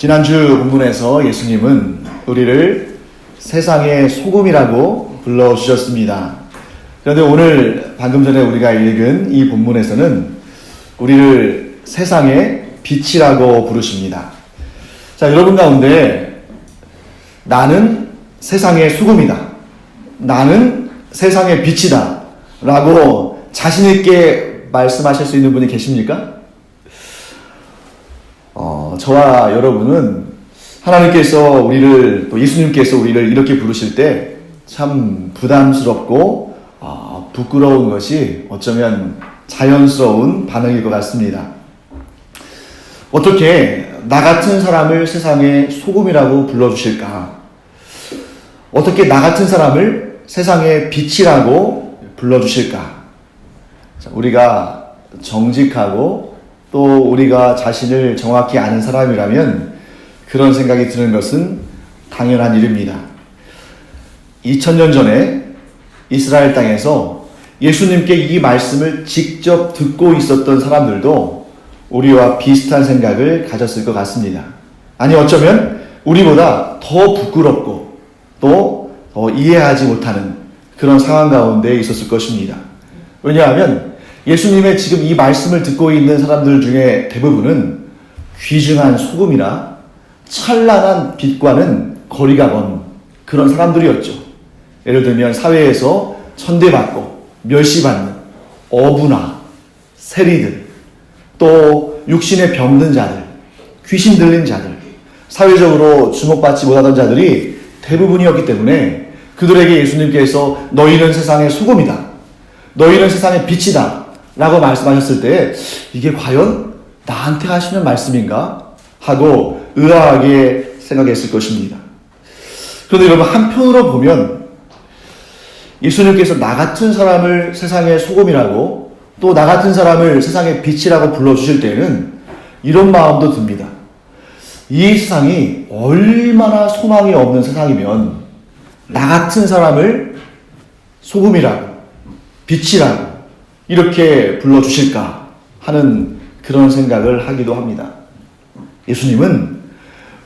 지난주 본문에서 예수님은 우리를 세상의 소금이라고 불러주셨습니다. 그런데 오늘 방금 전에 우리가 읽은 이 본문에서는 우리를 세상의 빛이라고 부르십니다. 자, 여러분 가운데 나는 세상의 소금이다, 나는 세상의 빛이다 라고 자신 있게 말씀하실 수 있는 분이 계십니까? 저와 여러분은 하나님께서 우리를, 또 예수님께서 우리를 이렇게 부르실 때 참 부담스럽고 부끄러운 것이 어쩌면 자연스러운 반응일 것 같습니다. 어떻게 나 같은 사람을 세상의 소금이라고 불러주실까? 어떻게 나 같은 사람을 세상의 빛이라고 불러주실까? 우리가 정직하고 또 우리가 자신을 정확히 아는 사람이라면 그런 생각이 드는 것은 당연한 일입니다. 2000년 전에 이스라엘 땅에서 예수님께 이 말씀을 직접 듣고 있었던 사람들도 우리와 비슷한 생각을 가졌을 것 같습니다. 아니, 어쩌면 우리보다 더 부끄럽고 또 더 이해하지 못하는 그런 상황 가운데 있었을 것입니다. 왜냐하면 예수님의 지금 이 말씀을 듣고 있는 사람들 중에 대부분은 귀중한 소금이나 찬란한 빛과는 거리가 먼 그런 사람들이었죠. 예를 들면 사회에서 천대받고 멸시받는 어부나 세리들, 또 육신에 병든 자들, 귀신 들린 자들, 사회적으로 주목받지 못하던 자들이 대부분이었기 때문에 그들에게 예수님께서 너희는 세상의 소금이다, 너희는 세상의 빛이다 라고 말씀하셨을 때 이게 과연 나한테 하시는 말씀인가 하고 의아하게 생각했을 것입니다. 그런데 여러분, 한편으로 보면 예수님께서 나 같은 사람을 세상의 소금이라고 또 나 같은 사람을 세상의 빛이라고 불러주실 때는 이런 마음도 듭니다. 이 세상이 얼마나 소망이 없는 세상이면 나 같은 사람을 소금이라고 빛이라고 이렇게 불러주실까 하는 그런 생각을 하기도 합니다. 예수님은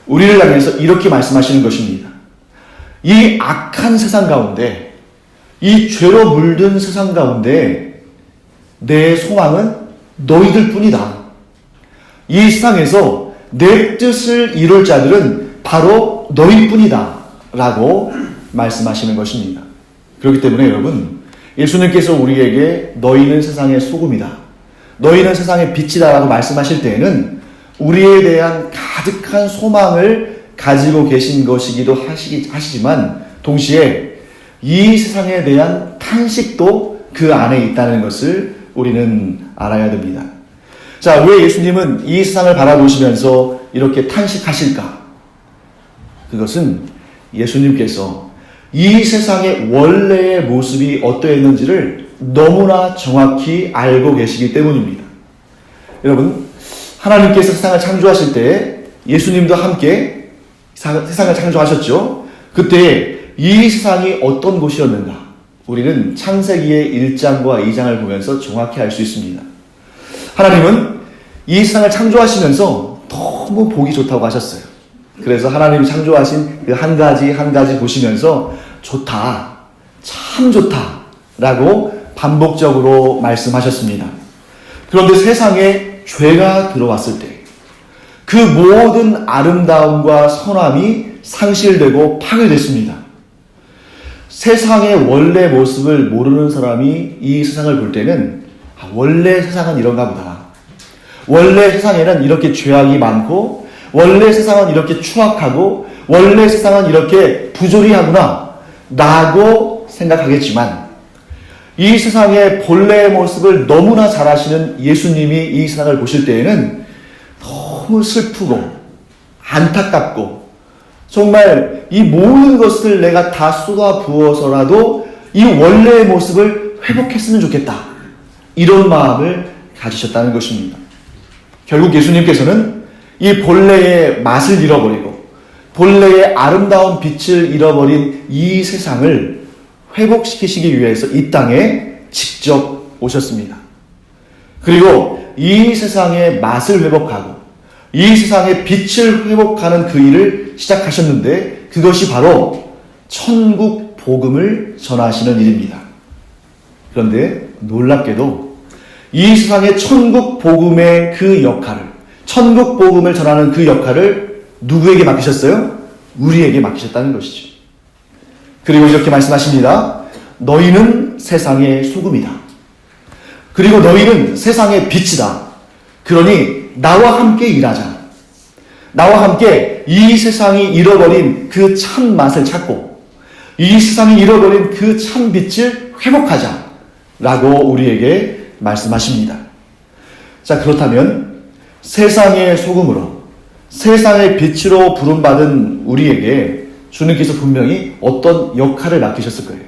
우리를 향해서 이렇게 말씀하시는 것입니다. 이 악한 세상 가운데, 이 죄로 물든 세상 가운데 내 소망은 너희들 뿐이다. 이 세상에서 내 뜻을 이룰 자들은 바로 너희뿐이다 라고 말씀하시는 것입니다. 그렇기 때문에 여러분, 예수님께서 우리에게 너희는 세상의 소금이다, 너희는 세상의 빛이다 라고 말씀하실 때에는 우리에 대한 가득한 소망을 가지고 계신 것이기도 하시지만 동시에 이 세상에 대한 탄식도 그 안에 있다는 것을 우리는 알아야 됩니다. 자, 왜 예수님은 이 세상을 바라보시면서 이렇게 탄식하실까? 그것은 예수님께서 이 세상의 원래의 모습이 어떠했는지를 너무나 정확히 알고 계시기 때문입니다. 여러분, 하나님께서 세상을 창조하실 때 예수님도 함께 세상을 창조하셨죠. 그때 이 세상이 어떤 곳이었는가? 우리는 창세기의 1장과 2장을 보면서 정확히 알 수 있습니다. 하나님은 이 세상을 창조하시면서 너무 보기 좋다고 하셨어요. 그래서 하나님이 창조하신 그 한 가지 한 가지 보시면서 좋다, 참 좋다 라고 반복적으로 말씀하셨습니다. 그런데 세상에 죄가 들어왔을 때 그 모든 아름다움과 선함이 상실되고 파괴됐습니다. 세상의 원래 모습을 모르는 사람이 이 세상을 볼 때는 원래 세상은 이런가 보다, 원래 세상에는 이렇게 죄악이 많고 원래 세상은 이렇게 추악하고 원래 세상은 이렇게 부조리하구나 라고 생각하겠지만 이 세상의 본래의 모습을 너무나 잘 아시는 예수님이 이 세상을 보실 때에는 너무 슬프고 안타깝고 정말 이 모든 것을 내가 다 쏟아 부어서라도 이 원래의 모습을 회복했으면 좋겠다, 이런 마음을 가지셨다는 것입니다. 결국 예수님께서는 이 본래의 맛을 잃어버리고 본래의 아름다운 빛을 잃어버린 이 세상을 회복시키시기 위해서 이 땅에 직접 오셨습니다. 그리고 이 세상의 맛을 회복하고 이 세상의 빛을 회복하는 그 일을 시작하셨는데 그것이 바로 천국 복음을 전하시는 일입니다. 그런데 놀랍게도 이 세상의 천국 복음의 그 역할을, 천국 복음을 전하는 그 역할을 누구에게 맡기셨어요? 우리에게 맡기셨다는 것이죠. 그리고 이렇게 말씀하십니다. 너희는 세상의 소금이다. 그리고 너희는 세상의 빛이다. 그러니 나와 함께 일하자. 나와 함께 이 세상이 잃어버린 그 참 맛을 찾고 이 세상이 잃어버린 그 참 빛을 회복하자. 라고 우리에게 말씀하십니다. 자, 그렇다면 세상의 소금으로, 세상의 빛으로 부름받은 우리에게 주님께서 분명히 어떤 역할을 맡기셨을 거예요.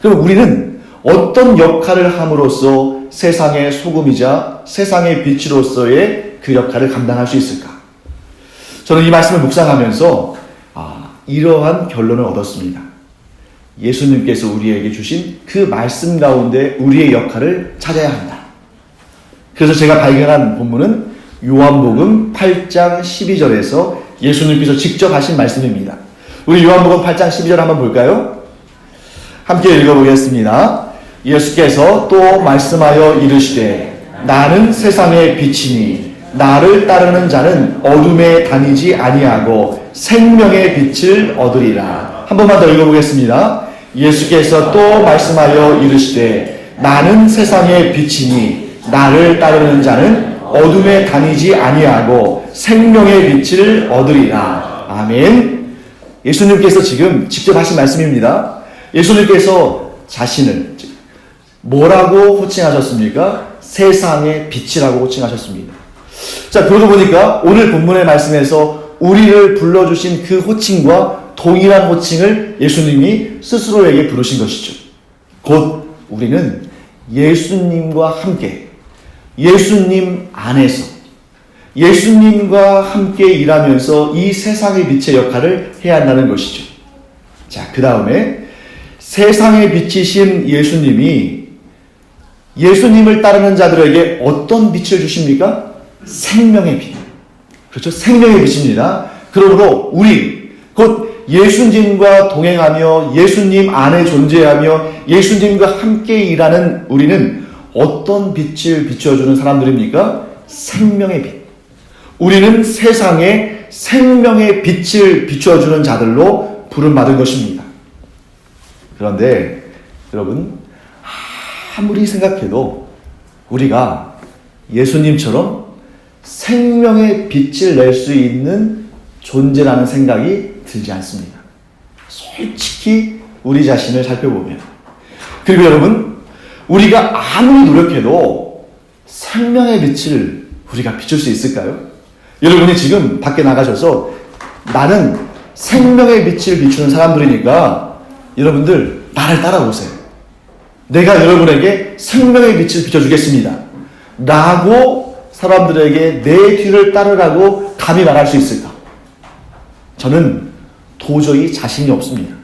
그럼 우리는 어떤 역할을 함으로써 세상의 소금이자 세상의 빛으로서의 그 역할을 감당할 수 있을까? 저는 이 말씀을 묵상하면서 이러한 결론을 얻었습니다. 예수님께서 우리에게 주신 그 말씀 가운데 우리의 역할을 찾아야 한다. 그래서 제가 발견한 본문은 요한복음 8장 12절에서 예수님께서 직접 하신 말씀입니다. 우리 요한복음 8장 12절 한번 볼까요? 함께 읽어보겠습니다. 예수께서 또 말씀하여 이르시되 나는 세상의 빛이니 나를 따르는 자는 어둠에 다니지 아니하고 생명의 빛을 얻으리라. 한 번만 더 읽어보겠습니다. 예수께서 또 말씀하여 이르시되 나는 세상의 빛이니 나를 따르는 자는 어둠에 다니지 아니하고 생명의 빛을 얻으리라. 아멘. 예수님께서 지금 직접 하신 말씀입니다. 예수님께서 자신을 뭐라고 호칭하셨습니까? 세상의 빛이라고 호칭하셨습니다. 자, 그러고 보니까 오늘 본문의 말씀에서 우리를 불러주신 그 호칭과 동일한 호칭을 예수님이 스스로에게 부르신 것이죠. 곧 우리는 예수님과 함께, 예수님 안에서, 예수님과 함께 일하면서 이 세상의 빛의 역할을 해야 한다는 것이죠. 자, 그 다음에 세상의 빛이신 예수님이 예수님을 따르는 자들에게 어떤 빛을 주십니까? 생명의 빛. 그렇죠? 생명의 빛입니다. 그러므로 우리, 곧 예수님과 동행하며 예수님 안에 존재하며 예수님과 함께 일하는 우리는 어떤 빛을 비춰주는 사람들입니까? 생명의 빛. 우리는 세상에 생명의 빛을 비춰주는 자들로 부름받은 것입니다. 그런데 여러분, 아무리 생각해도 우리가 예수님처럼 생명의 빛을 낼 수 있는 존재라는 생각이 들지 않습니다. 솔직히 우리 자신을 살펴보면. 그리고 여러분, 우리가 아무리 노력해도 생명의 빛을 우리가 비출 수 있을까요? 여러분이 지금 밖에 나가셔서 나는 생명의 빛을 비추는 사람들이니까 여러분들 나를 따라오세요. 내가 여러분에게 생명의 빛을 비춰주겠습니다. 라고 사람들에게 내 뒤를 따르라고 감히 말할 수 있을까? 저는 도저히 자신이 없습니다.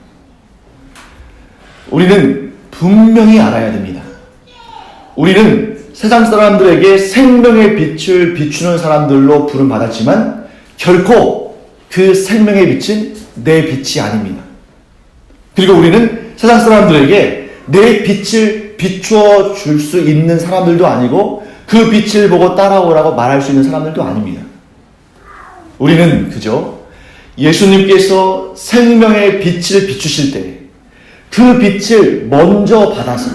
우리는 분명히 알아야 됩니다. 우리는 세상 사람들에게 생명의 빛을 비추는 사람들로 부름받았지만 결코 그 생명의 빛은 내 빛이 아닙니다. 그리고 우리는 세상 사람들에게 내 빛을 비추어 줄 수 있는 사람들도 아니고 그 빛을 보고 따라오라고 말할 수 있는 사람들도 아닙니다. 우리는 그저 예수님께서 생명의 빛을 비추실 때 그 빛을 먼저 받아서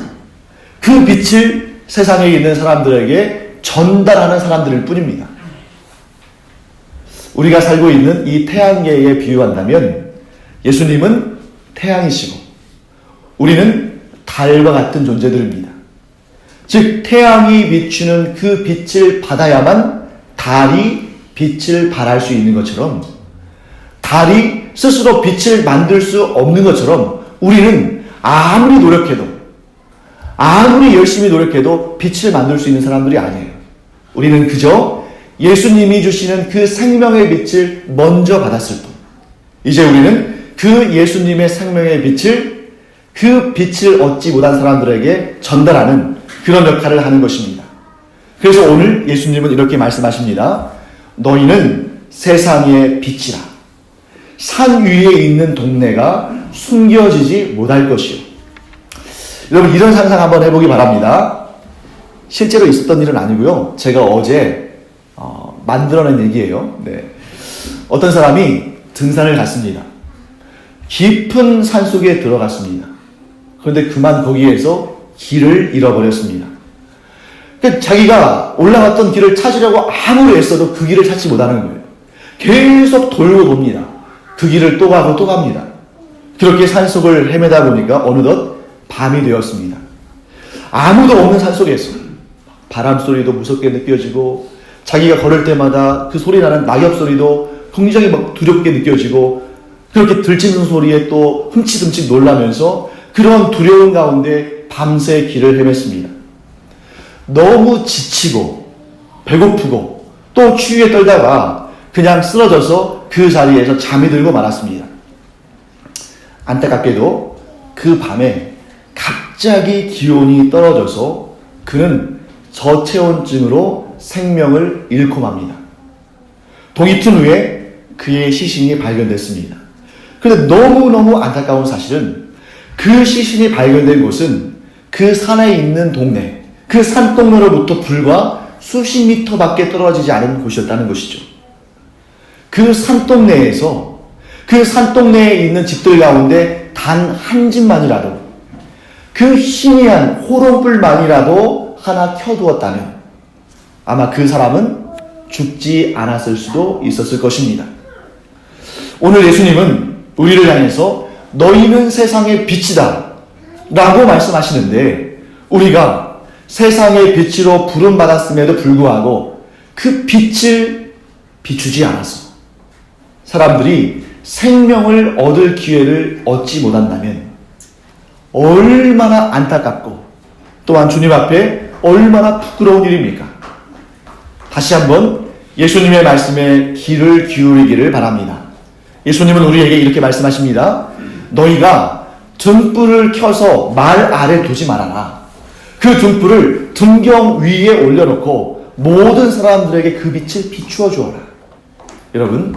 그 빛을 세상에 있는 사람들에게 전달하는 사람들일 뿐입니다. 우리가 살고 있는 이 태양계에 비유한다면 예수님은 태양이시고 우리는 달과 같은 존재들입니다. 즉 태양이 비추는 그 빛을 받아야만 달이 빛을 발할 수 있는 것처럼 달이 스스로 빛을 만들 수 없는 것처럼 우리는 아무리 노력해도 아무리 열심히 노력해도 빛을 만들 수 있는 사람들이 아니에요. 우리는 그저 예수님이 주시는 그 생명의 빛을 먼저 받았을 뿐. 이제 우리는 그 예수님의 생명의 빛을 그 빛을 얻지 못한 사람들에게 전달하는 그런 역할을 하는 것입니다. 그래서 오늘 예수님은 이렇게 말씀하십니다. 너희는 세상의 빛이라. 산 위에 있는 동네가 숨겨지지 못할 것이요. 여러분, 이런 상상 한번 해보기 바랍니다. 실제로 있었던 일은 아니고요. 제가 어제 만들어낸 얘기예요. 네. 어떤 사람이 등산을 갔습니다. 깊은 산속에 들어갔습니다. 그런데 그만 거기에서 길을 잃어버렸습니다. 그러니까 자기가 올라갔던 길을 찾으려고 아무리 애써도 그 길을 찾지 못하는 거예요. 계속 돌고 돕니다. 그 길을 또 가고 또 갑니다. 그렇게 산속을 헤매다 보니까 어느덧 밤이 되었습니다. 아무도 없는 산속에서 바람 소리도 무섭게 느껴지고, 자기가 걸을 때마다 그 소리 나는 낙엽 소리도 굉장히 막 두렵게 느껴지고, 그렇게 들치는 소리에 또 흠칫흠칫 놀라면서 그런 두려움 가운데 밤새 길을 헤맸습니다. 너무 지치고 배고프고 또 추위에 떨다가 그냥 쓰러져서 그 자리에서 잠이 들고 말았습니다. 안타깝게도 그 밤에 갑자기 기온이 떨어져서 그는 저체온증으로 생명을 잃고 맙니다. 동이 튼 후에 그의 시신이 발견됐습니다. 그런데 너무너무 안타까운 사실은 그 시신이 발견된 곳은 그 산에 있는 동네, 그 산동네로부터 불과 수십 미터밖에 떨어지지 않은 곳이었다는 것이죠. 그 산동네에서, 그 산동네에 있는 집들 가운데 단 한 집만이라도, 그 희미한 호롱불만이라도 하나 켜두었다면 아마 그 사람은 죽지 않았을 수도 있었을 것입니다. 오늘 예수님은 우리를 향해서 너희는 세상의 빛이다 라고 말씀하시는데, 우리가 세상의 빛으로 부름받았음에도 불구하고 그 빛을 비추지 않아서 사람들이 생명을 얻을 기회를 얻지 못한다면 얼마나 안타깝고 또한 주님 앞에 얼마나 부끄러운 일입니까? 다시 한번 예수님의 말씀에 귀를 기울이기를 바랍니다. 예수님은 우리에게 이렇게 말씀하십니다. 너희가 등불을 켜서 말 아래 두지 말아라. 그 등불을 등경 위에 올려놓고 모든 사람들에게 그 빛을 비추어 주어라. 여러분,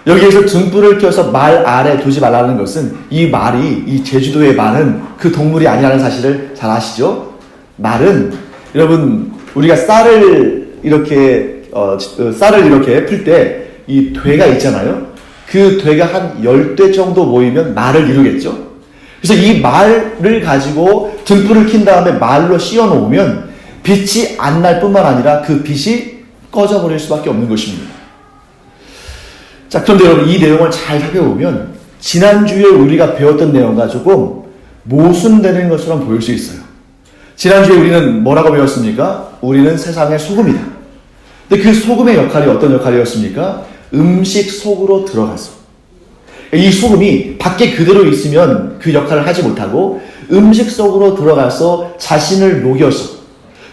여기에서 등불을 켜서 말 아래 두지 말라는 것은, 이 말이, 이 제주도의 말은 그 동물이 아니라는 사실을 잘 아시죠? 말은, 여러분, 우리가 쌀을 이렇게 풀 때 이 되가 있잖아요. 그 되가 한 10대 정도 모이면 말을 이루겠죠. 그래서 이 말을 가지고 등불을 킨 다음에 말로 씌워 놓으면 빛이 안 날 뿐만 아니라 그 빛이 꺼져버릴 수밖에 없는 것입니다. 자, 그런데 여러분, 이 내용을 잘 살펴보면 지난주에 우리가 배웠던 내용과 조금 모순되는 것처럼 보일 수 있어요. 지난주에 우리는 뭐라고 배웠습니까? 우리는 세상의 소금이다. 근데 그 소금의 역할이 어떤 역할이었습니까? 음식 속으로 들어가서, 이 소금이 밖에 그대로 있으면 그 역할을 하지 못하고 음식 속으로 들어가서 자신을 녹여서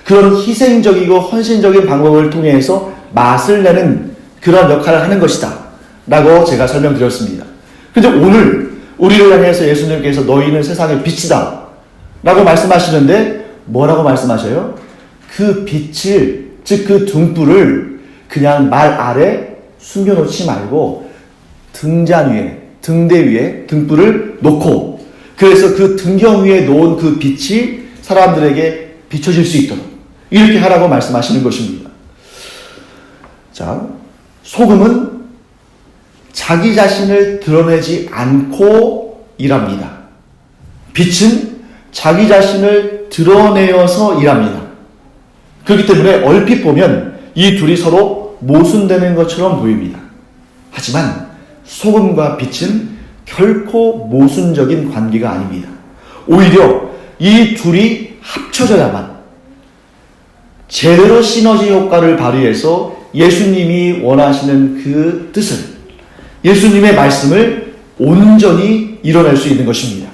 그런 희생적이고 헌신적인 방법을 통해서 맛을 내는 그런 역할을 하는 것이다 라고 제가 설명드렸습니다. 그런데 오늘 우리를 향해서 예수님께서 너희는 세상의 빛이다 라고 말씀하시는데 뭐라고 말씀하셔요? 그 빛을, 즉 그 등불을 그냥 말 아래 숨겨놓지 말고 등잔 위에, 등대 위에 등불을 놓고, 그래서 그 등경 위에 놓은 그 빛이 사람들에게 비춰질 수 있도록 이렇게 하라고 말씀하시는 것입니다. 자, 소금은 자기 자신을 드러내지 않고 일합니다. 빛은 자기 자신을 드러내어서 일합니다. 그렇기 때문에 얼핏 보면 이 둘이 서로 모순되는 것처럼 보입니다. 하지만 소금과 빛은 결코 모순적인 관계가 아닙니다. 오히려 이 둘이 합쳐져야만 제대로 시너지 효과를 발휘해서 예수님이 원하시는 그 뜻을, 예수님의 말씀을 온전히 이뤄낼 수 있는 것입니다.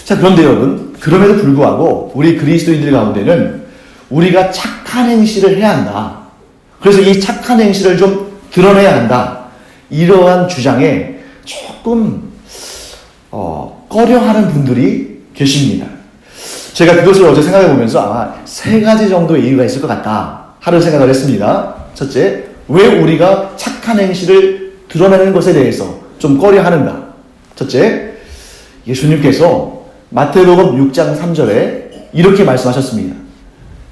자, 그런데 여러분, 그럼에도 불구하고 우리 그리스도인들 가운데는 우리가 착한 행실을 해야 한다, 그래서 이 착한 행실을 좀 드러내야 한다, 이러한 주장에 조금 꺼려하는 분들이 계십니다. 제가 그것을 어제 생각해 보면서 아마 3가지 정도의 이유가 있을 것 같다 하는 생각을 했습니다. 첫째, 왜 우리가 착한 행실을 드러내는 것에 대해서 좀 꺼려하는가? 첫째, 예수님께서 마태복음 6장 3절에 이렇게 말씀하셨습니다.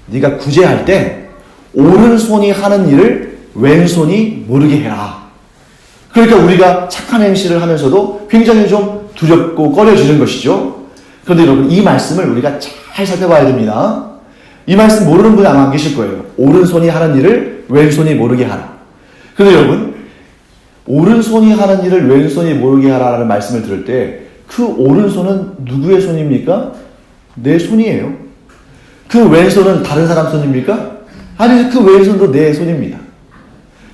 네가 구제할 때 오른손이 하는 일을 왼손이 모르게 해라. 그러니까 우리가 착한 행실을 하면서도 굉장히 좀 두렵고 꺼려지는 것이죠. 그런데 여러분, 이 말씀을 우리가 잘 살펴봐야 됩니다. 이 말씀 모르는 분이 아마 안 계실 거예요. 오른손이 하는 일을 왼손이 모르게 하라. 그런데 여러분, 오른손이 하는 일을 왼손이 모르게 하라는 말씀을 들을 때 그 오른손은 누구의 손입니까? 내 손이에요. 그 왼손은 다른 사람 손입니까? 아니, 그 왼손도 내 손입니다.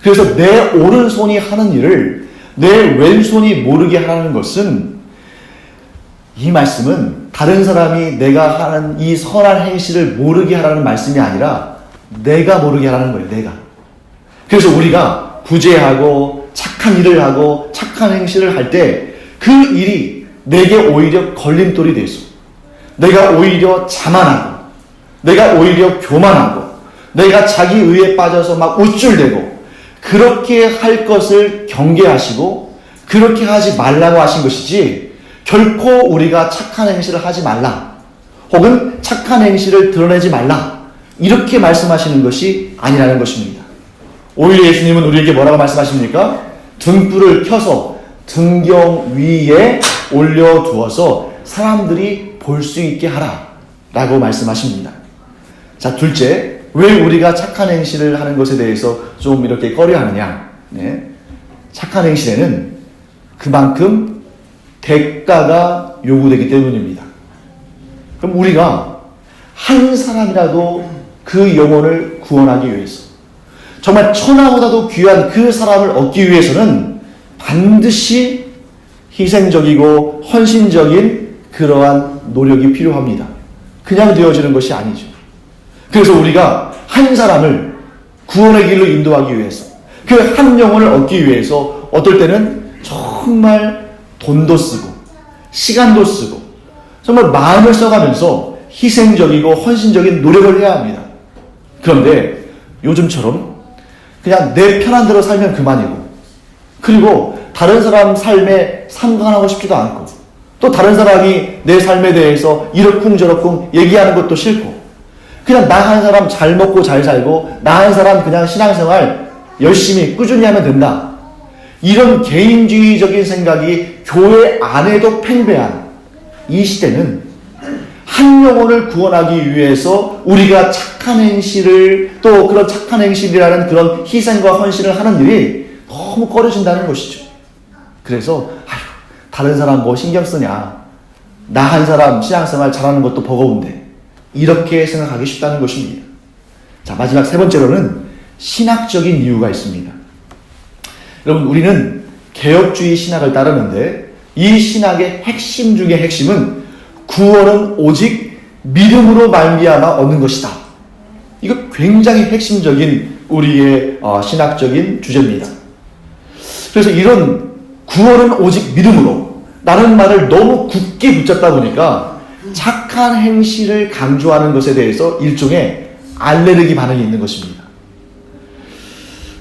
그래서 내 오른손이 하는 일을 내 왼손이 모르게 하라는 것은, 이 말씀은 다른 사람이 내가 하는 이 선한 행실을 모르게 하라는 말씀이 아니라 내가 모르게 하라는 거예요. 내가. 그래서 우리가 구제하고 착한 일을 하고 착한 행실을 할 때 그 일이 내게 오히려 걸림돌이 돼서 내가 오히려 자만하고 내가 오히려 교만하고 내가 자기 의에 빠져서 막 우쭐대고 그렇게 할 것을 경계하시고 그렇게 하지 말라고 하신 것이지, 결코 우리가 착한 행실을 하지 말라 혹은 착한 행실을 드러내지 말라 이렇게 말씀하시는 것이 아니라는 것입니다. 오히려 예수님은 우리에게 뭐라고 말씀하십니까? 등불을 켜서 등경 위에 올려두어서 사람들이 볼 수 있게 하라 라고 말씀하십니다. 자, 둘째, 왜 우리가 착한 행실을 하는 것에 대해서 좀 이렇게 꺼려하느냐? 네. 착한 행실에는 그만큼 대가가 요구되기 때문입니다. 그럼 우리가 한 사람이라도 그 영혼을 구원하기 위해서, 정말 천하보다도 귀한 그 사람을 얻기 위해서는 반드시 희생적이고 헌신적인 그러한 노력이 필요합니다. 그냥 되어지는 것이 아니죠. 그래서 우리가 한 사람을 구원의 길로 인도하기 위해서, 그 한 영혼을 얻기 위해서 어떨 때는 정말 돈도 쓰고 시간도 쓰고 정말 마음을 써가면서 희생적이고 헌신적인 노력을 해야 합니다. 그런데 요즘처럼 그냥 내 편한 대로 살면 그만이고, 그리고 다른 사람 삶에 상관하고 싶지도 않고, 또 다른 사람이 내 삶에 대해서 이러쿵저러쿵 얘기하는 것도 싫고, 그냥 나 한 사람 잘 먹고 잘 살고 나 한 사람 그냥 신앙생활 열심히 꾸준히 하면 된다, 이런 개인주의적인 생각이 교회 안에도 팽배한 이 시대는 한 영혼을 구원하기 위해서 우리가 착한 행실을, 또 그런 착한 행실이라는 그런 희생과 헌신을 하는 일이 너무 꺼려진다는 것이죠. 그래서 다른 사람 뭐 신경 쓰냐, 나 한 사람 신앙생활 잘하는 것도 버거운데, 이렇게 생각하기 쉽다는 것입니다. 자, 마지막 세 번째로는 신학적인 이유가 있습니다. 여러분, 우리는 개혁주의 신학을 따르는데 이 신학의 핵심 중의 핵심은 구원은 오직 믿음으로 말미암아 얻는 것이다. 이거 굉장히 핵심적인 우리의 신학적인 주제입니다. 그래서 이런 구원은 오직 믿음으로 라는 말을 너무 굳게 붙잡다 보니까 착한 행실을 강조하는 것에 대해서 일종의 알레르기 반응이 있는 것입니다.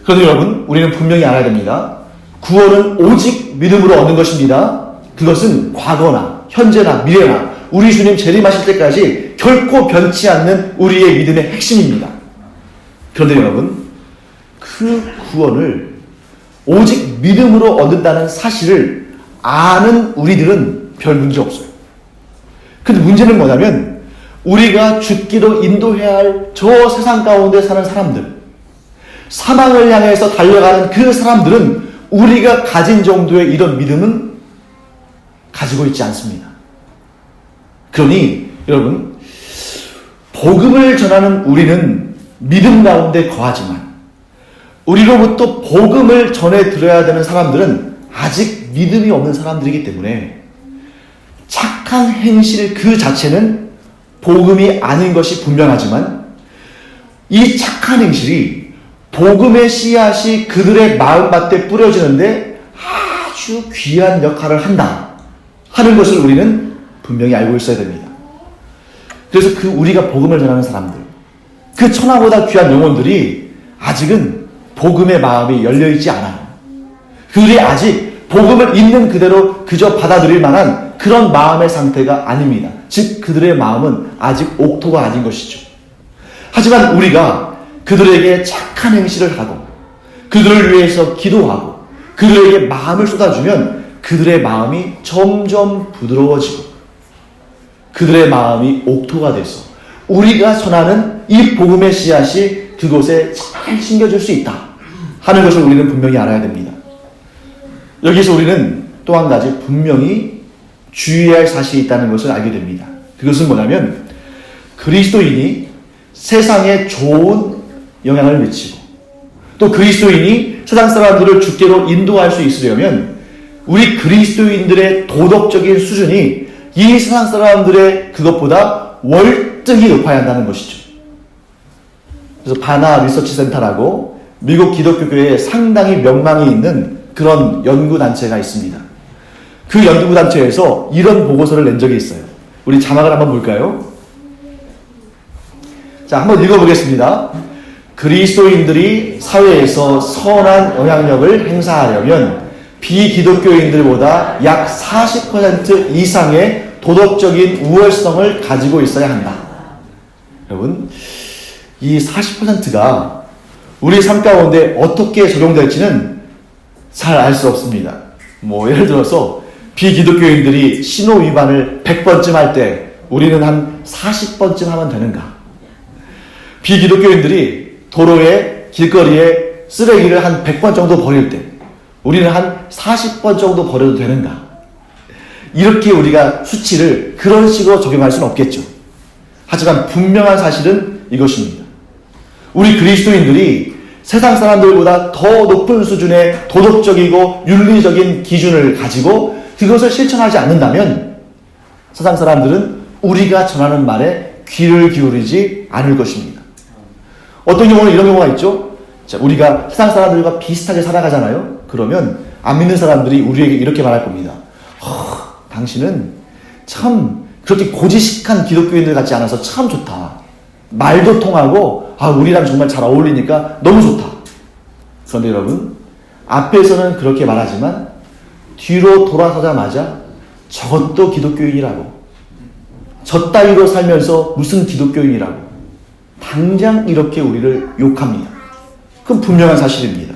그런데 여러분, 우리는 분명히 알아야 됩니다. 구원은 오직 믿음으로 얻는 것입니다. 그것은 과거나 현재나 미래나 우리 주님 재림하실 때까지 결코 변치 않는 우리의 믿음의 핵심입니다. 그런데 여러분, 그 구원을 오직 믿음으로 얻는다는 사실을 아는 우리들은 별 문제 없어요. 근데 문제는 뭐냐면, 우리가 죽기로 인도해야 할 저 세상 가운데 사는 사람들, 사망을 향해서 달려가는 그 사람들은 우리가 가진 정도의 이런 믿음은 가지고 있지 않습니다. 그러니 여러분, 복음을 전하는 우리는 믿음 가운데 거하지만 우리로부터 복음을 전해 들어야 되는 사람들은 아직 믿음이 없는 사람들이기 때문에 착한 행실 그 자체는 복음이 아닌 것이 분명하지만, 이 착한 행실이 복음의 씨앗이 그들의 마음밭에 뿌려지는데 아주 귀한 역할을 한다 하는 것을 우리는 분명히 알고 있어야 됩니다. 그래서 우리가 복음을 전하는 사람들, 그 천하보다 귀한 영혼들이 아직은 복음의 마음이 열려있지 않아요. 그들이 아직 복음을 있는 그대로 그저 받아들일 만한 그런 마음의 상태가 아닙니다. 즉 그들의 마음은 아직 옥토가 아닌 것이죠. 하지만 우리가 그들에게 착한 행실을 하고 그들을 위해서 기도하고 그들에게 마음을 쏟아주면 그들의 마음이 점점 부드러워지고 그들의 마음이 옥토가 돼서 우리가 전하는 이 복음의 씨앗이 그곳에 잘 심겨질 수 있다 하는 것을 우리는 분명히 알아야 됩니다. 여기서 우리는 또 한 가지 분명히 주의해야 할 사실이 있다는 것을 알게 됩니다. 그것은 뭐냐면 그리스도인이 세상에 좋은 영향을 미치고 또 그리스도인이 세상 사람들을 주께로 인도할 수 있으려면 우리 그리스도인들의 도덕적인 수준이 이 세상 사람들의 그것보다 월등히 높아야 한다는 것이죠. 그래서 바나 리서치 센터라고 미국 기독교교회에 상당히 명망이 있는 그런 연구단체가 있습니다. 그 연구단체에서 이런 보고서를 낸 적이 있어요. 우리 자막을 한번 볼까요? 자, 한번 읽어보겠습니다. 그리스도인들이 사회에서 선한 영향력을 행사하려면 비기독교인들보다 약 40% 이상의 도덕적인 우월성을 가지고 있어야 한다. 여러분, 이 40%가 우리 삶 가운데 어떻게 적용될지는 잘 알 수 없습니다. 예를 들어서 비기독교인들이 신호 위반을 100번쯤 할 때 우리는 한 40번쯤 하면 되는가? 비기독교인들이 도로에 길거리에 쓰레기를 한 100번 정도 버릴 때 우리는 한 40번 정도 버려도 되는가? 이렇게 우리가 수치를 그런 식으로 적용할 수는 없겠죠. 하지만 분명한 사실은 이것입니다. 우리 그리스도인들이 세상 사람들보다 더 높은 수준의 도덕적이고 윤리적인 기준을 가지고 그것을 실천하지 않는다면 세상 사람들은 우리가 전하는 말에 귀를 기울이지 않을 것입니다. 어떤 경우는 이런 경우가 있죠. 자, 우리가 세상 사람들과 비슷하게 살아가잖아요. 그러면 안 믿는 사람들이 우리에게 이렇게 말할 겁니다. 당신은 참 그렇게 고지식한 기독교인들 같지 않아서 참 좋다. 말도 통하고 우리랑 정말 잘 어울리니까 너무 좋다. 그런데 여러분, 앞에서는 그렇게 말하지만 뒤로 돌아서자마자 저것도 기독교인이라고, 저 따위로 살면서 무슨 기독교인이라고 당장 이렇게 우리를 욕합니다. 그건 분명한 사실입니다.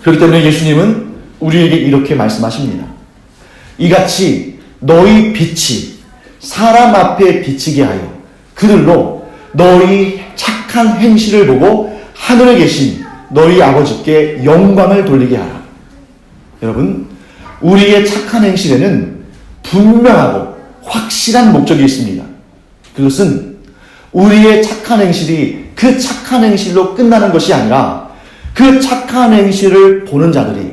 그렇기 때문에 예수님은 우리에게 이렇게 말씀하십니다. 이같이 너희 빛이 사람 앞에 비치게 하여 그들로 너희 착한 행실을 보고 하늘에 계신 너희 아버지께 영광을 돌리게 하라. 여러분, 우리의 착한 행실에는 분명하고 확실한 목적이 있습니다. 그것은 우리의 착한 행실이 그 착한 행실로 끝나는 것이 아니라 그 착한 행실을 보는 자들이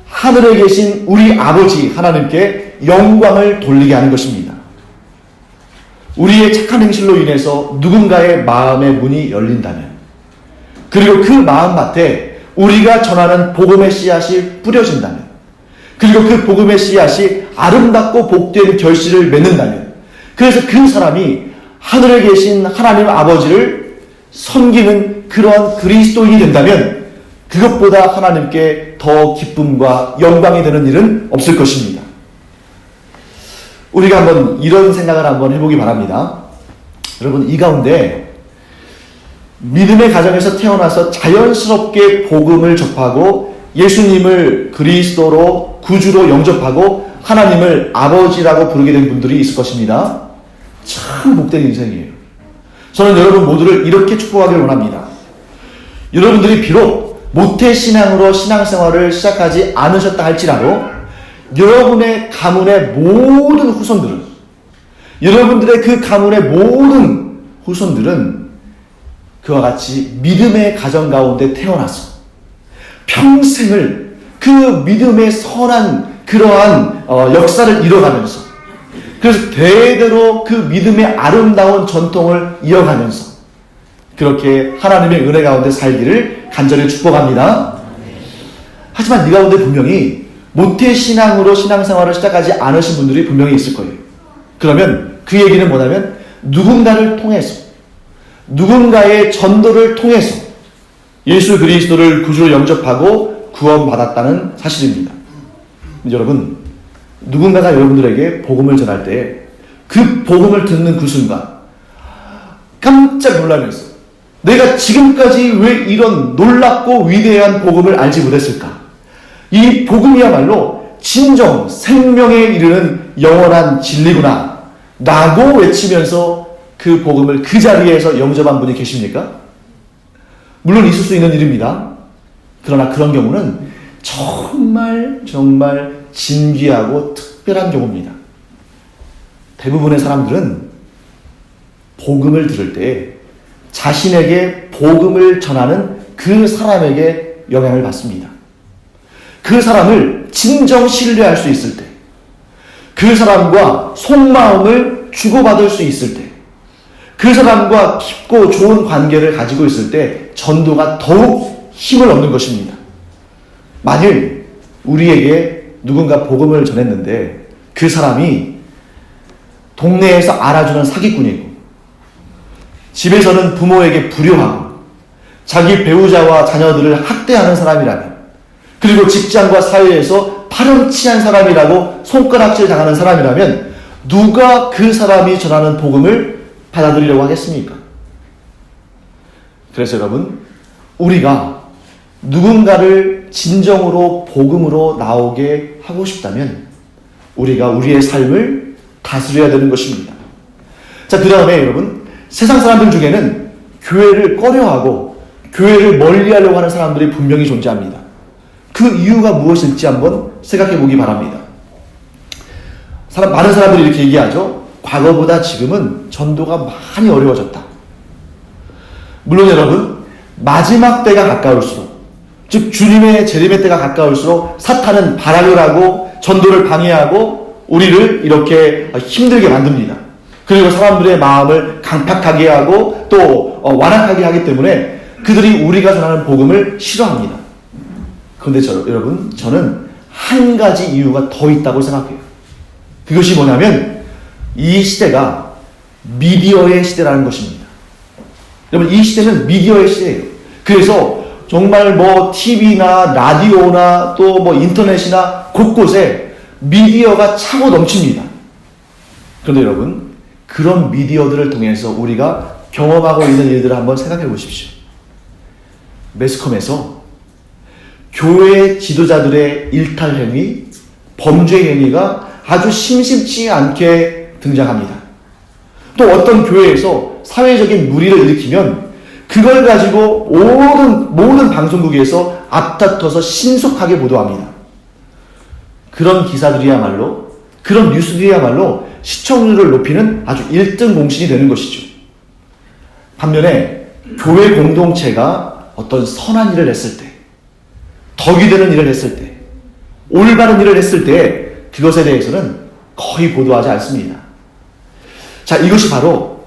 하늘에 계신 우리 아버지 하나님께 영광을 돌리게 하는 것입니다. 우리의 착한 행실로 인해서 누군가의 마음의 문이 열린다면, 그리고 그 마음밭에 우리가 전하는 복음의 씨앗이 뿌려진다면, 그리고 그 복음의 씨앗이 아름답고 복된 결실을 맺는다면, 그래서 그 사람이 하늘에 계신 하나님 아버지를 섬기는 그러한 그리스도인이 된다면 그것보다 하나님께 더 기쁨과 영광이 되는 일은 없을 것입니다. 우리가 한번 이런 생각을 한번 해보기 바랍니다. 여러분, 이 가운데 믿음의 가정에서 태어나서 자연스럽게 복음을 접하고 예수님을 그리스도로 구주로 영접하고 하나님을 아버지라고 부르게 된 분들이 있을 것입니다. 참 복된 인생이에요. 저는 여러분 모두를 이렇게 축복하기를 원합니다. 여러분들이 비록 모태신앙으로 신앙생활을 시작하지 않으셨다 할지라도 여러분의 가문의 모든 후손들은, 여러분들의 그 가문의 모든 후손들은 그와 같이 믿음의 가정 가운데 태어나서 평생을 그 믿음의 선한 그러한 역사를 이뤄가면서, 그래서 대대로 그 믿음의 아름다운 전통을 이어가면서 그렇게 하나님의 은혜 가운데 살기를 간절히 축복합니다. 하지만 이 가운데 분명히 모태신앙으로 신앙생활을 시작하지 않으신 분들이 분명히 있을 거예요. 그러면 그 얘기는 뭐냐면 누군가를 통해서, 누군가의 전도를 통해서 예수 그리스도를 구주로 영접하고 구원받았다는 사실입니다. 여러분, 누군가가 여러분들에게 복음을 전할 때 그 복음을 듣는 그 순간 깜짝 놀라면서 내가 지금까지 왜 이런 놀랍고 위대한 복음을 알지 못했을까? 이 복음이야말로 진정 생명에 이르는 영원한 진리구나 라고 외치면서 그 복음을 그 자리에서 영접한 분이 계십니까? 물론 있을 수 있는 일입니다. 그러나 그런 경우는 정말 진귀하고 특별한 경우입니다. 대부분의 사람들은 복음을 들을 때 자신에게 복음을 전하는 그 사람에게 영향을 받습니다. 그 사람을 진정 신뢰할 수 있을 때, 그 사람과 속마음을 주고받을 수 있을 때, 그 사람과 깊고 좋은 관계를 가지고 있을 때 전도가 더욱 힘을 얻는 것입니다. 만일 우리에게 누군가 복음을 전했는데 그 사람이 동네에서 알아주는 사기꾼이고 집에서는 부모에게 불효하고 자기 배우자와 자녀들을 학대하는 사람이라면, 그리고 직장과 사회에서 파렴치한 사람이라고 손가락질 당하는 사람이라면 누가 그 사람이 전하는 복음을 받아들이려고 하겠습니까? 그래서 여러분, 우리가 누군가를 진정으로 복음으로 나오게 하고 싶다면 우리가 우리의 삶을 다스려야 되는 것입니다. 자, 그 다음에 여러분, 세상 사람들 중에는 교회를 꺼려하고 교회를 멀리하려고 하는 사람들이 분명히 존재합니다. 그 이유가 무엇일지 한번 생각해 보기 바랍니다. 많은 사람들이 이렇게 얘기하죠. 과거보다 지금은 전도가 많이 어려워졌다. 물론 여러분, 마지막 때가 가까울수록, 즉 주님의 재림의 때가 가까울수록 사탄은 발악을 하고 전도를 방해하고 우리를 이렇게 힘들게 만듭니다. 그리고 사람들의 마음을 강팍하게 하고 또 완악하게 하기 때문에 그들이 우리가 전하는 복음을 싫어합니다. 그런데 여러분, 저는 한 가지 이유가 더 있다고 생각해요. 그것이 뭐냐면 이 시대가 미디어의 시대라는 것입니다. 여러분, 이 시대는 미디어의 시대예요. 그래서 정말 TV나 라디오나 또 인터넷이나 곳곳에 미디어가 차고 넘칩니다. 그런데 여러분, 그런 미디어들을 통해서 우리가 경험하고 있는 일들을 한번 생각해 보십시오. 매스컴에서 교회 지도자들의 일탈 행위, 범죄 행위가 아주 심심치 않게 등장합니다. 또 어떤 교회에서 사회적인 물의를 일으키면 그걸 가지고 모든 방송국에서 앞다퉈서 신속하게 보도합니다. 그런 기사들이야말로, 그런 뉴스들이야말로 시청률을 높이는 아주 1등 공신이 되는 것이죠. 반면에 교회 공동체가 어떤 선한 일을 했을 때, 덕이 되는 일을 했을 때, 올바른 일을 했을 때 그것에 대해서는 거의 보도하지 않습니다. 자, 이것이 바로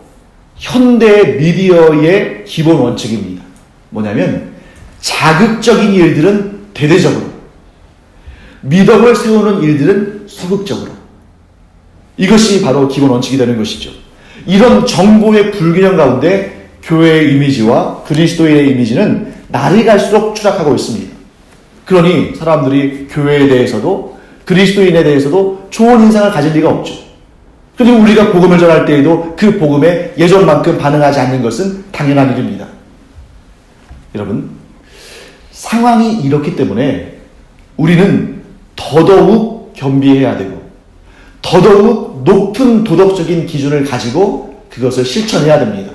현대 미디어의 기본 원칙입니다. 뭐냐면 자극적인 일들은 대대적으로, 미덕을 세우는 일들은 소극적으로. 이것이 바로 기본 원칙이 되는 것이죠. 이런 정보의 불균형 가운데 교회의 이미지와 그리스도의 이미지는 날이 갈수록 추락하고 있습니다. 그러니 사람들이 교회에 대해서도 그리스도인에 대해서도 좋은 인상을 가질 리가 없죠. 그리고 우리가 복음을 전할 때에도 그 복음에 예전만큼 반응하지 않는 것은 당연한 일입니다. 여러분, 상황이 이렇기 때문에 우리는 더더욱 겸비해야 되고 더더욱 높은 도덕적인 기준을 가지고 그것을 실천해야 됩니다.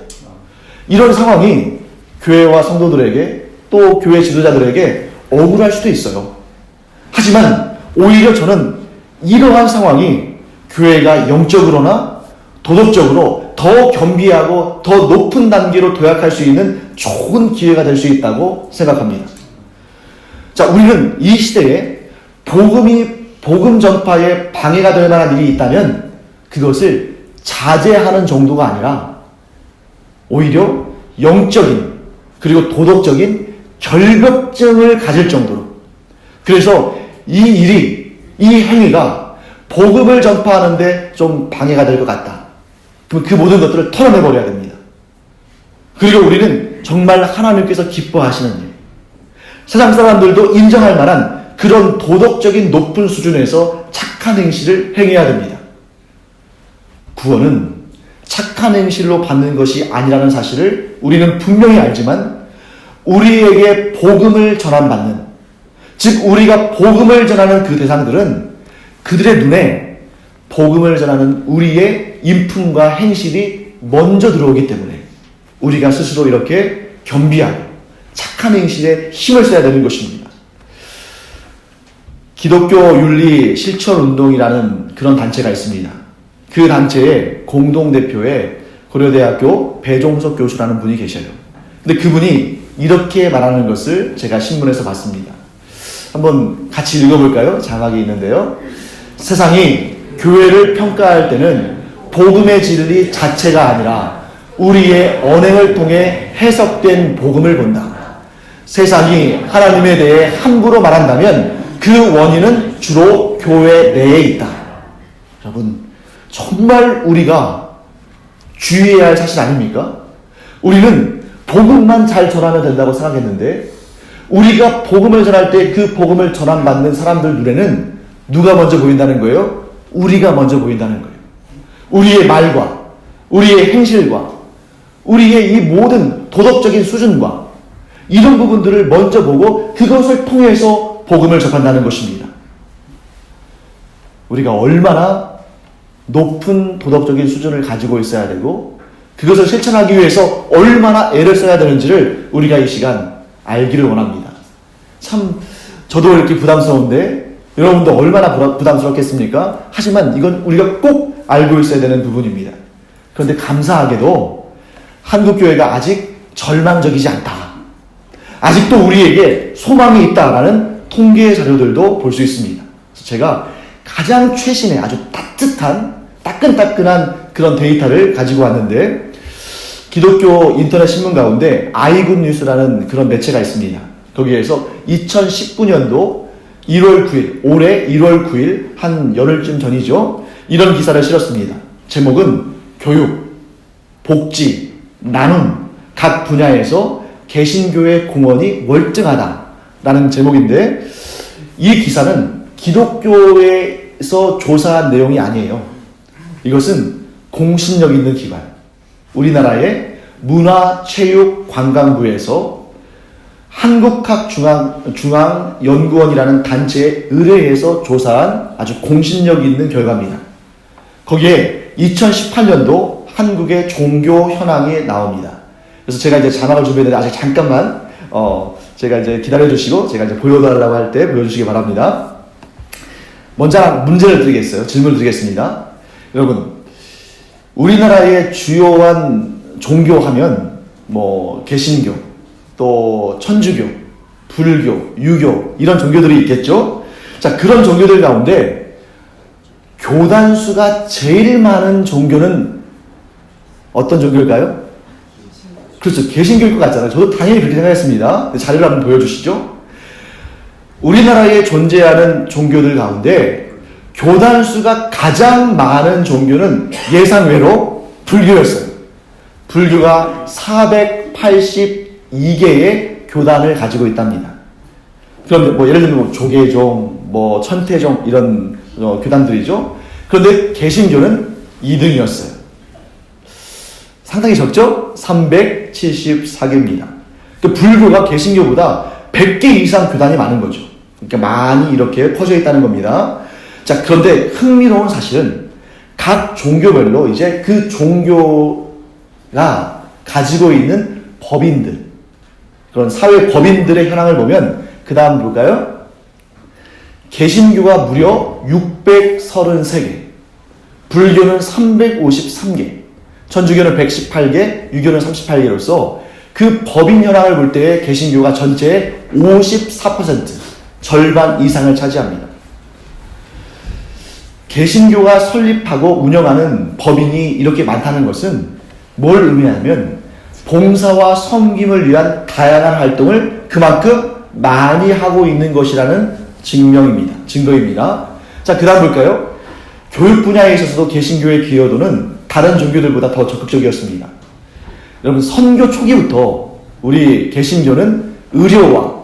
이런 상황이 교회와 성도들에게 또 교회 지도자들에게 억울할 수도 있어요. 하지만 오히려 저는 이러한 상황이 교회가 영적으로나 도덕적으로 더 겸비하고 더 높은 단계로 도약할 수 있는 좋은 기회가 될 수 있다고 생각합니다. 자, 우리는 이 시대에 복음 전파에 방해가 될 만한 일이 있다면 그것을 자제하는 정도가 아니라 오히려 영적인 그리고 도덕적인 결벽증을 가질 정도로, 그래서 이 행위가 복음을 전파하는데 좀 방해가 될 것 같다. 그럼 그 모든 것들을 털어내버려야 됩니다. 그리고 우리는 정말 하나님께서 기뻐하시는 일, 세상 사람들도 인정할 만한 그런 도덕적인 높은 수준에서 착한 행실을 행해야 됩니다. 구원은 착한 행실로 받는 것이 아니라는 사실을 우리는 분명히 알지만 우리에게 복음을 전환받는, 즉 우리가 복음을 전하는 그 대상들은 그들의 눈에 복음을 전하는 우리의 인품과 행실이 먼저 들어오기 때문에 우리가 스스로 이렇게 겸비하고 착한 행실에 힘을 써야 되는 것입니다. 기독교 윤리 실천운동이라는 그런 단체가 있습니다. 그 단체의 공동대표에 고려대학교 배종석 교수라는 분이 계셔요. 근데 그분이 이렇게 말하는 것을 제가 신문에서 봤습니다. 한번 같이 읽어볼까요? 자막이 있는데요. 세상이 교회를 평가할 때는 복음의 진리 자체가 아니라 우리의 언행을 통해 해석된 복음을 본다. 세상이 하나님에 대해 함부로 말한다면 그 원인은 주로 교회 내에 있다. 여러분, 정말 우리가 주의해야 할 사실 아닙니까? 우리는 복음만 잘 전하면 된다고 생각했는데 우리가 복음을 전할 때 그 복음을 전환받는 사람들 눈에는 누가 먼저 보인다는 거예요? 우리가 먼저 보인다는 거예요. 우리의 말과 우리의 행실과 우리의 이 모든 도덕적인 수준과 이런 부분들을 먼저 보고 그것을 통해서 복음을 접한다는 것입니다. 우리가 얼마나 높은 도덕적인 수준을 가지고 있어야 되고 그것을 실천하기 위해서 얼마나 애를 써야 되는지를 우리가 이 시간 알기를 원합니다. 참 저도 이렇게 부담스러운데 여러분도 얼마나 부담스럽겠습니까? 하지만 이건 우리가 꼭 알고 있어야 되는 부분입니다. 그런데 감사하게도 한국교회가 아직 절망적이지 않다. 아직도 우리에게 소망이 있다라는 통계 자료들도 볼 수 있습니다. 그래서 제가 가장 최신의 아주 따뜻한 따끈따끈한 그런 데이터를 가지고 왔는데 기독교 인터넷 신문 가운데 아이굿뉴스라는 그런 매체가 있습니다. 거기에서 2019년도 1월 9일, 올해 1월 9일 한 열흘쯤 전이죠. 이런 기사를 실었습니다. 제목은 교육, 복지, 나눔 각 분야에서 개신교의 공헌이 월등하다라는 제목인데 이 기사는 기독교에서 조사한 내용이 아니에요. 이것은 공신력 있는 기관, 우리나라의 문화체육관광부에서 한국학중앙연구원이라는 단체에 의뢰해서 조사한 아주 공신력 있는 결과입니다. 거기에 2018년도 한국의 종교 현황이 나옵니다. 그래서 제가 이제 자막을 준비했는데 아직 잠깐만 제가 이제 기다려주시고 제가 이제 보여달라고 할 때 보여주시기 바랍니다. 먼저 문제를 드리겠어요. 질문을 드리겠습니다. 여러분, 우리나라의 주요한 종교하면 뭐 개신교, 또 천주교, 불교, 유교 이런 종교들이 있겠죠. 자, 그런 종교들 가운데 교단 수가 제일 많은 종교는 어떤 종교일까요? 그렇죠. 개신교일 것 같잖아요. 저도 당연히 그렇게 생각했습니다. 자료를 한번 보여주시죠. 우리나라에 존재하는 종교들 가운데 교단 수가 가장 많은 종교는 예상외로 불교였어요. 불교가 482개의 교단을 가지고 있답니다. 그런데 뭐 예를 들면 조계종, 뭐 천태종 이런 교단들이죠. 그런데 개신교는 2등이었어요. 상당히 적죠? 374개입니다. 불교가 개신교보다 100개 이상 교단이 많은 거죠. 그러니까 많이 이렇게 퍼져 있다는 겁니다. 자, 그런데 흥미로운 사실은 각 종교별로 이제 그 종교가 가지고 있는 법인들, 그런 사회 법인들의 현황을 보면 그 다음 볼까요? 개신교가 무려 633개, 불교는 353개, 천주교는 118개, 유교는 38개로서 그 법인 현황을 볼 때 개신교가 전체의 54%, 절반 이상을 차지합니다. 개신교가 설립하고 운영하는 법인이 이렇게 많다는 것은 뭘 의미하냐면 봉사와 섬김을 위한 다양한 활동을 그만큼 많이 하고 있는 것이라는 증거입니다. 자, 그 다음 볼까요? 교육 분야에 있어서도 개신교의 기여도는 다른 종교들보다 더 적극적이었습니다. 여러분, 선교 초기부터 우리 개신교는 의료와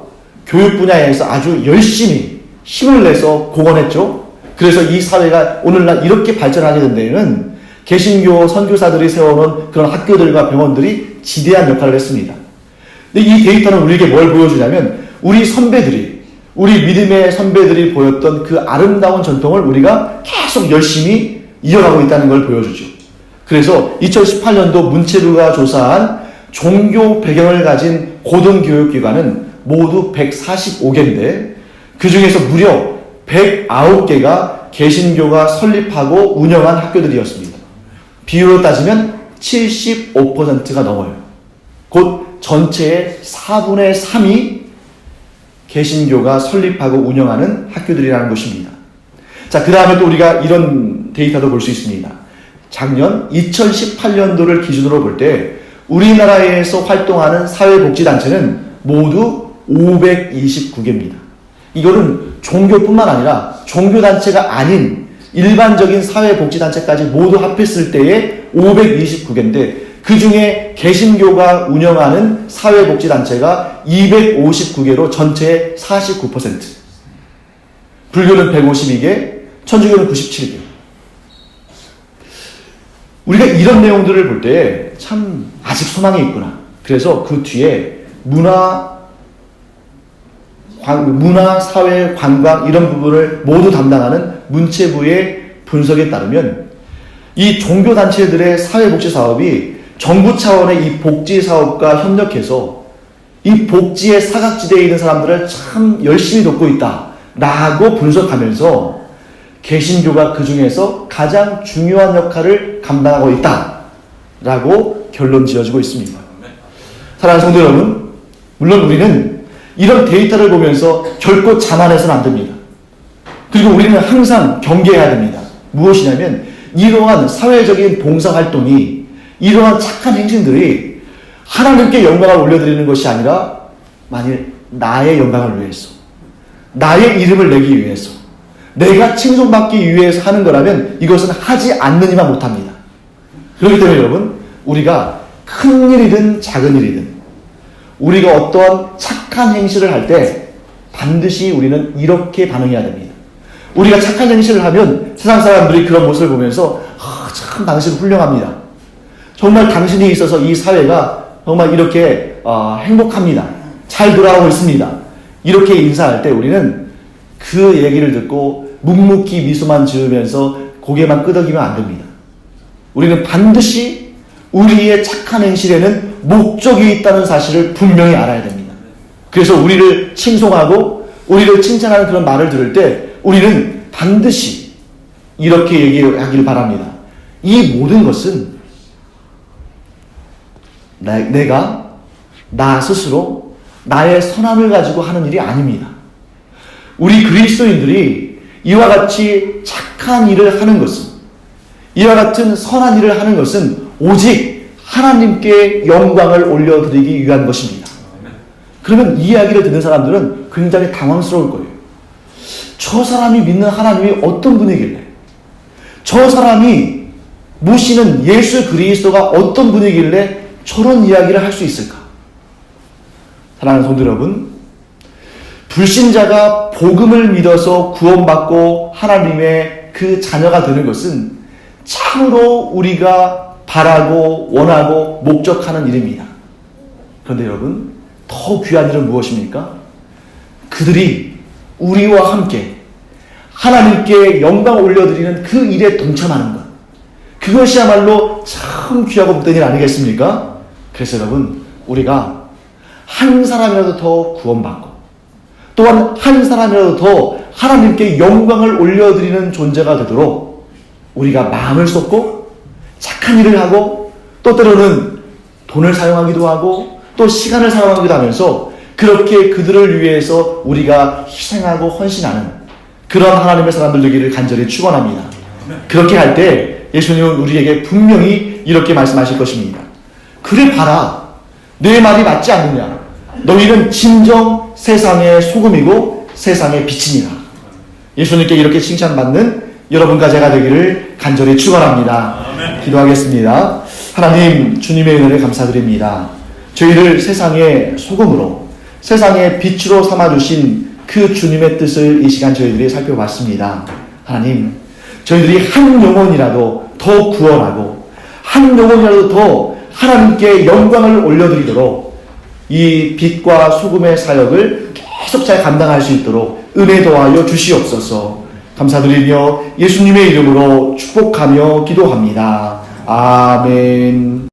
교육 분야에서 아주 열심히 힘을 내서 공헌했죠. 그래서 이 사회가 오늘날 이렇게 발전하게 된 데에는 개신교 선교사들이 세워놓은 그런 학교들과 병원들이 지대한 역할을 했습니다. 근데 이 데이터는 우리에게 뭘 보여주냐면 우리 선배들이, 우리 믿음의 선배들이 보였던 그 아름다운 전통을 우리가 계속 열심히 이어가고 있다는 걸 보여주죠. 그래서 2018년도 문체부가 조사한 종교 배경을 가진 고등교육기관은 모두 145개인데 그 중에서 무려 109개가 개신교가 설립하고 운영한 학교들이었습니다. 비율로 따지면 75%가 넘어요. 곧 전체의 4분의 3이 개신교가 설립하고 운영하는 학교들이라는 것입니다. 자, 그 다음에 또 우리가 이런 데이터도 볼 수 있습니다. 작년 2018년도를 기준으로 볼 때 우리나라에서 활동하는 사회복지단체는 모두 529개입니다. 이거는 종교뿐만 아니라 종교단체가 아닌 일반적인 사회복지단체까지 모두 합했을 때의 529개인데 그 중에 개신교가 운영하는 사회복지단체가 259개로 전체의 49%, 불교는 152개, 천주교는 97개. 우리가 이런 내용들을 볼 때 참 아직 소망이 있구나. 그래서 그 뒤에 문화, 사회, 관광 이런 부분을 모두 담당하는 문체부의 분석에 따르면 이 종교단체들의 사회복지 사업이 정부 차원의 이 복지 사업과 협력해서 이 복지의 사각지대에 있는 사람들을 참 열심히 돕고 있다라고 분석하면서 개신교가 그 중에서 가장 중요한 역할을 감당하고 있다라고 결론 지어지고 있습니다. 사랑하는 성도 여러분, 물론 우리는 이런 데이터를 보면서 결코 자만해서는 안 됩니다. 그리고 우리는 항상 경계해야 됩니다. 무엇이냐면 이러한 사회적인 봉사활동이, 이러한 착한 행진들이 하나님께 영광을 올려드리는 것이 아니라 만일 나의 영광을 위해서, 나의 이름을 내기 위해서, 내가 칭송받기 위해서 하는 거라면 이것은 하지 않느니만 못합니다. 그렇기 때문에 여러분, 우리가 큰 일이든 작은 일이든 우리가 어떠한 착한 행실을 할 때 반드시 우리는 이렇게 반응해야 됩니다. 우리가 착한 행실을 하면 세상 사람들이 그런 모습을 보면서 참 당신 훌륭합니다. 정말 당신이 있어서 이 사회가 정말 이렇게 행복합니다. 잘 돌아가고 있습니다. 이렇게 인사할 때 우리는 그 얘기를 듣고 묵묵히 미소만 지으면서 고개만 끄덕이면 안 됩니다. 우리는 반드시 우리의 착한 행실에는 목적이 있다는 사실을 분명히 알아야 됩니다. 그래서 우리를 칭송하고 우리를 칭찬하는 그런 말을 들을 때 우리는 반드시 이렇게 얘기하길 바랍니다. 이 모든 것은 내가 나 스스로 나의 선함을 가지고 하는 일이 아닙니다. 우리 그리스도인들이 이와 같이 착한 일을 하는 것은, 이와 같은 선한 일을 하는 것은 오직 하나님께 영광을 올려드리기 위한 것입니다. 그러면 이 이야기를 듣는 사람들은 굉장히 당황스러울 거예요. 저 사람이 믿는 하나님이 어떤 분이길래, 저 사람이 모시는 예수 그리스도가 어떤 분이길래 저런 이야기를 할 수 있을까? 사랑하는 성도 여러분, 불신자가 복음을 믿어서 구원받고 하나님의 그 자녀가 되는 것은 참으로 우리가 바라고 원하고 목적하는 일입니다. 그런데 여러분, 더 귀한 일은 무엇입니까? 그들이 우리와 함께 하나님께 영광 올려드리는 그 일에 동참하는 것, 그것이야말로 참 귀하고 복된 일 아니겠습니까? 그래서 여러분, 우리가 한 사람이라도 더 구원받고 또한 한 사람이라도 더 하나님께 영광을 올려드리는 존재가 되도록 우리가 마음을 쏟고 착한 일을 하고 또 때로는 돈을 사용하기도 하고 또 시간을 사용하기도 하면서 그렇게 그들을 위해서 우리가 희생하고 헌신하는 그런 하나님의 사람들 되기를 간절히 축원합니다. 그렇게 할 때 예수님은 우리에게 분명히 이렇게 말씀하실 것입니다. 그래 봐라, 내 말이 맞지 않느냐? 너희는 진정 세상의 소금이고 세상의 빛이니라. 예수님께 이렇게 칭찬받는 여러분과 제가 되기를 간절히 축원합니다. 기도하겠습니다. 하나님, 주님의 은혜를 감사드립니다. 저희를 세상의 소금으로, 세상의 빛으로 삼아주신 그 주님의 뜻을 이 시간 저희들이 살펴봤습니다. 하나님, 저희들이 한 영혼이라도 더 구원하고 한 영혼이라도 더 하나님께 영광을 올려드리도록 이 빛과 소금의 사역을 계속 잘 감당할 수 있도록 은혜 더하여 주시옵소서. 감사드리며 예수님의 이름으로 축복하며 기도합니다. 아멘.